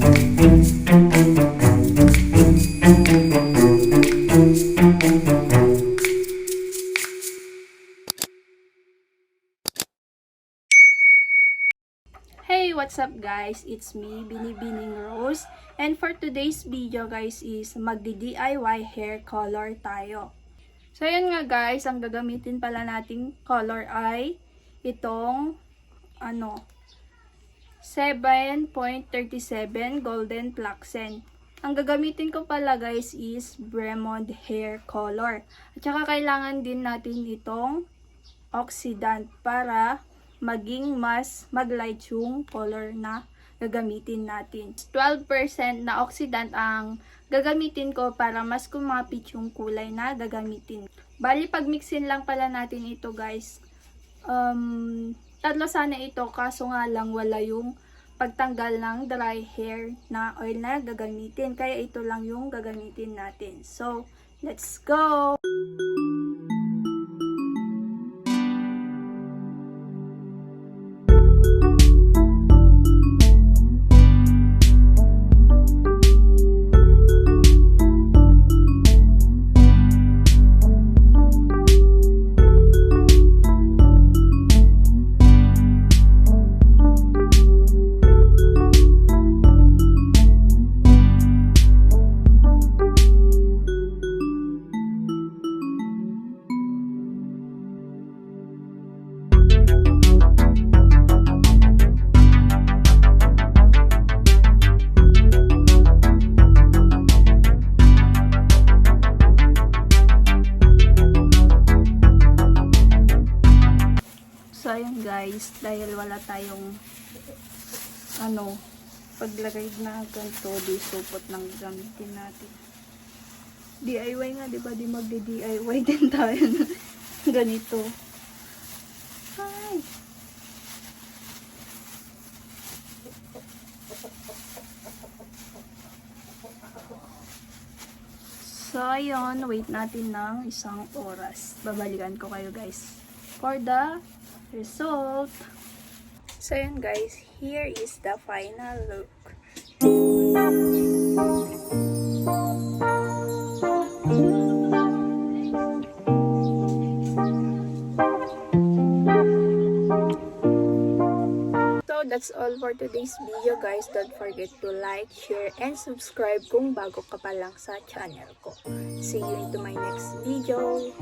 Hey, what's up guys? It's me, Binibining Rose. And for today's video guys is magdi-DIY hair color tayo. So yun nga guys, ang gagamitin pala nating color ay itong 7.37 Golden Fluorescent. Ang gagamitin ko pala guys is Bremond hair color. At saka kailangan din natin itong oxidant para maging mas maglight yung color na gagamitin natin. 12% na oxidant ang gagamitin ko para mas kumapit yung kulay na gagamitin. Bali, pag mixin lang pala natin ito guys. Tatlo sana ito, kaso nga lang wala yung pagtanggal ng dry hair na oil na gagamitin. Kaya ito lang yung gagamitin natin. So, let's go! So, ayun guys, dahil wala tayong paglagay na ganito, di supot ng gamitin natin. DIY nga, diba? Di magdi-DIY din tayo na ganito. Hi! So, ayun, wait natin ng 1 oras. Babalikan ko kayo guys for the result. So yun guys, here is the final look. So that's all for today's video guys. Don't forget to like, share, and subscribe kung bago ka pa lang sa channel ko. See you into my next video.